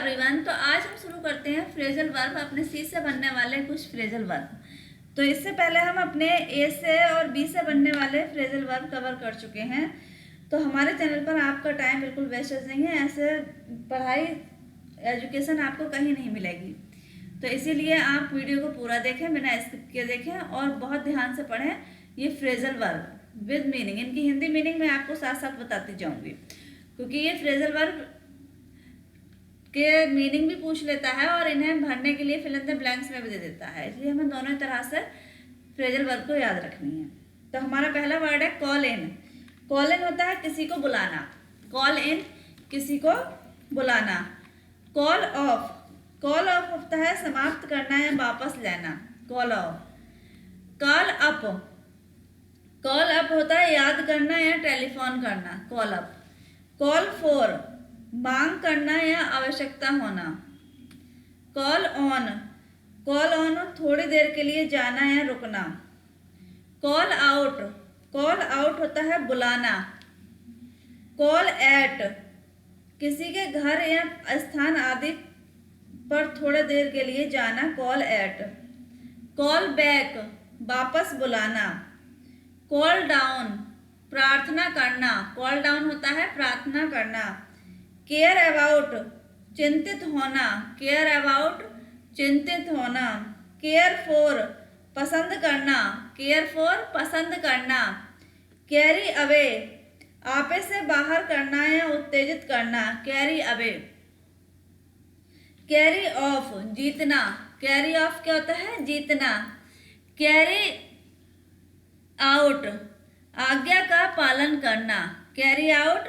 Everyone. तो आज हम शुरू करते हैं फ्रेजल वर्ब, अपने सी से बनने वाले कुछ फ्रेजल वर्ब। तो इससे पहले हम अपने ए से और बी से बनने वाले फ्रेजल वर्ब कवर कर चुके हैं। तो हमारे चैनल पर आपका टाइम बिल्कुल वेस्टेज नहीं है। ऐसे पढ़ाई एजुकेशन आपको कहीं नहीं मिलेगी, तो इसीलिए आप वीडियो को पूरा देखें, बिना स्किप किए देखें और बहुत ध्यान से पढ़ें। ये फ्रेजल वर्ब विद मीनिंग, इनकी हिंदी मीनिंग मैं आपको साथ साथ बताती जाऊंगी, क्योंकि ये फ्रेजल वर्ब के मीनिंग भी पूछ लेता है और इन्हें भरने के लिए फिल इन द ब्लैंक्स में भी दे देता है। इसलिए हमें दोनों तरह से फ्रेजल वर्ब को याद रखनी है। तो हमारा पहला वर्ड है कॉल इन। कॉल इन होता है किसी को बुलाना। कॉल इन किसी को बुलाना। कॉल ऑफ, कॉल ऑफ होता है समाप्त करना या वापस लेना। Call of. Call up, call up होता है याद करना या टेलीफोन करना। Call up. कॉल फॉर, मांग करना या आवश्यकता होना। कॉल ऑन, कॉल ऑन थोड़ी देर के लिए जाना या रुकना। कॉल आउट, कॉल आउट होता है बुलाना। कॉल एट, किसी के घर या स्थान आदि पर थोड़ी देर के लिए जाना। Call at. कॉल बैक, वापस बुलाना। कॉल डाउन, प्रार्थना करना। कॉल डाउन होता है प्रार्थना करना। केयर अबाउट, चिंतित होना। केयर अबाउट, चिंतित होना। केयर फॉर, पसंद करना। केयर फॉर, पसंद करना। कैरी अवे, आपे से बाहर करना या उत्तेजित करना। Carry away. कैरी ऑफ, जीतना। कैरी ऑफ क्या होता है? जीतना। कैरी आउट, आज्ञा का पालन करना। कैरी आउट,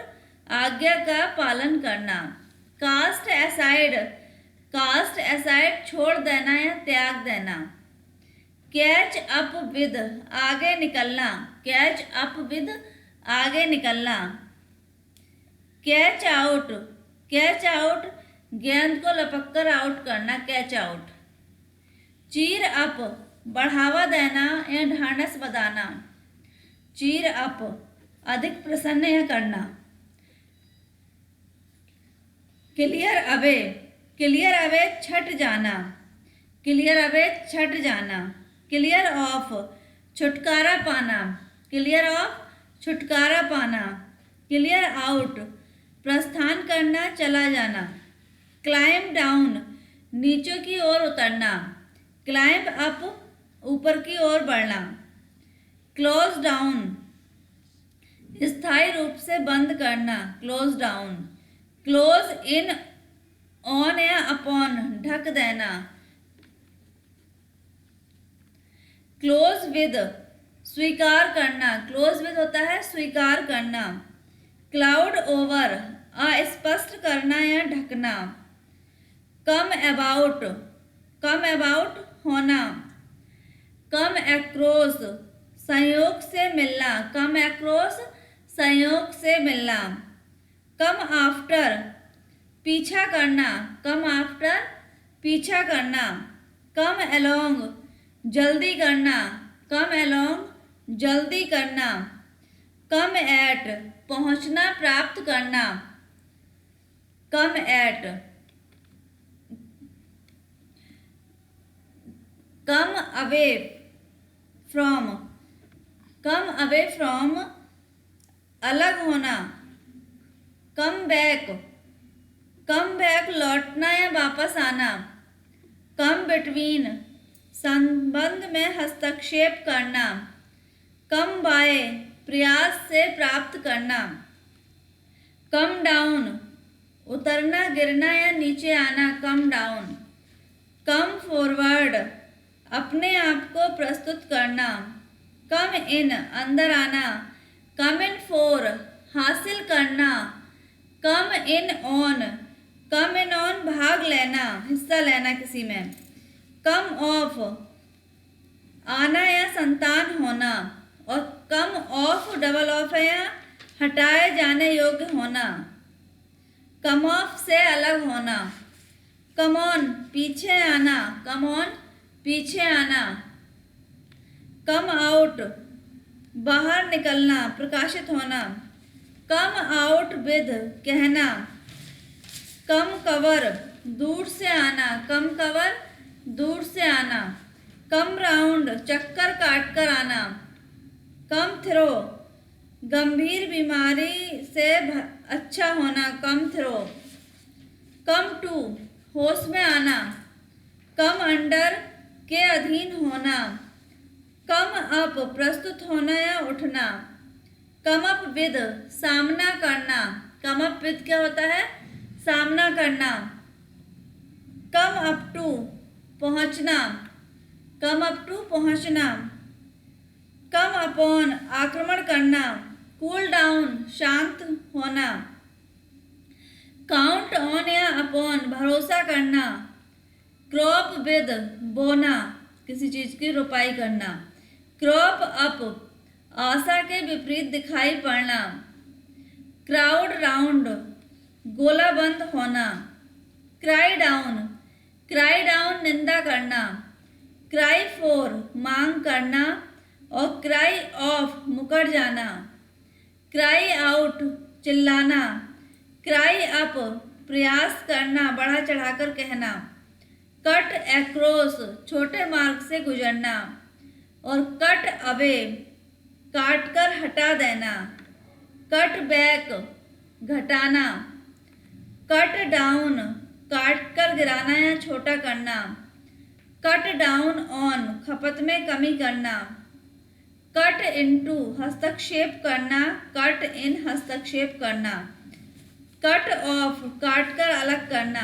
आज्ञा का पालन करना। कास्ट असाइड, कास्ट असाइड छोड़ देना या त्याग देना। कैच अप विद, आगे निकलना। कैच अप विद, आगे निकलना। कैच आउट, कैच आउट गेंद को लपककर आउट करना। Catch out. चीर अप, बढ़ावा देना या ढांढस बंधाना। चीर अप, अधिक प्रसन्न या करना। क्लियर अवे, क्लियर अवे छट जाना। क्लियर अवे छट जाना। क्लियर ऑफ, छुटकारा पाना। क्लियर ऑफ, छुटकारा पाना। क्लियर आउट, प्रस्थान करना, चला जाना। क्लाइंब डाउन, नीचे की ओर उतरना। क्लाइंब अप, ऊपर की ओर बढ़ना। क्लोज डाउन, स्थायी रूप से बंद करना। Close down. Close in on या अपॉन, ढक देना। क्लोज विद, स्वीकार करना। क्लोज विद होता है स्वीकार करना। क्लाउड ओवर, अस्पष्ट करना या ढकना। कम अबाउट, कम अबाउट होना। कम एक्रोस, संयोग से मिलना। कम एक्रोस, संयोग से मिलना। कम आफ्टर, पीछा करना। कम आफ्टर, पीछा करना। कम अलोंग, जल्दी करना। कम अलोंग, जल्दी करना। कम एट, पहुंचना, प्राप्त करना। Come at. Come away from, come away from अलग होना। कम बैक, कम बैक लौटना या वापस आना। कम बिटवीन, संबंध में हस्तक्षेप करना। कम बाय, प्रयास से प्राप्त करना। कम डाउन, उतरना, गिरना या नीचे आना। Come down. कम फॉरवर्ड, अपने आप को प्रस्तुत करना। कम इन, अंदर आना। कम इन फॉर, हासिल करना। कम in on, come in on भाग लेना, हिस्सा लेना किसी में। कम ऑफ, आना या संतान होना। और कम ऑफ डबल ऑफ है या हटाए जाने योग्य होना। कम ऑफ से अलग होना। कम ऑन, पीछे आना। कम ऑन, पीछे आना। कम आउट, बाहर निकलना, प्रकाशित होना। कम आउट विद, कहना। कम कवर, दूर से आना, कम कवर दूर से आना। कम राउंड चक्कर काट कर आना। कम थ्रो गंभीर बीमारी से अच्छा होना, कम थ्रो। कम टू होश में आना। कम अंडर के अधीन होना। कम अप प्रस्तुत होना या उठना। कम अप विद सामना करना। कम अप विद क्या होता है? सामना करना। कम अप टू पहुंचना। कम अप टू पहुंचना। कम अपॉन आक्रमण करना। कूल डाउन शांत होना। काउंट ऑन या अपॉन भरोसा करना। क्रॉप विद बोना किसी चीज की रोपाई करना। क्रॉप अप आशा के विपरीत दिखाई पड़ना। क्राउड राउंड गोला बंद होना। क्राई डाउन निंदा करना। क्राई फॉर मांग करना और क्राई ऑफ मुकर जाना। क्राई आउट चिल्लाना। क्राई अप प्रयास करना, बढ़ा चढ़ाकर कहना। कट एक्रॉस छोटे मार्ग से गुजरना और कट अवे काट कर हटा देना। कट बैक घटाना। कट डाउन काट कर गिराना या छोटा करना। कट डाउन ऑन खपत में कमी करना। कट इनटू हस्तक्षेप करना। कट इन हस्तक्षेप करना। कट ऑफ काट कर अलग करना।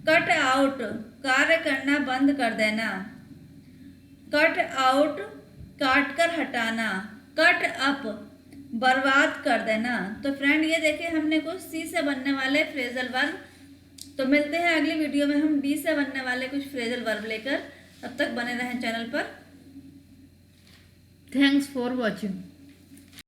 कट आउट कार्य करना बंद कर देना। कट आउट काट कर हटाना। कट अप बर्बाद कर देना। तो फ्रेंड ये देखिए हमने कुछ सी से बनने वाले फ्रेजल वर्ब। तो मिलते हैं अगली वीडियो में हम डी से बनने वाले कुछ फ्रेजल वर्ब लेकर। तब तक बने रहें चैनल पर। Thanks for watching.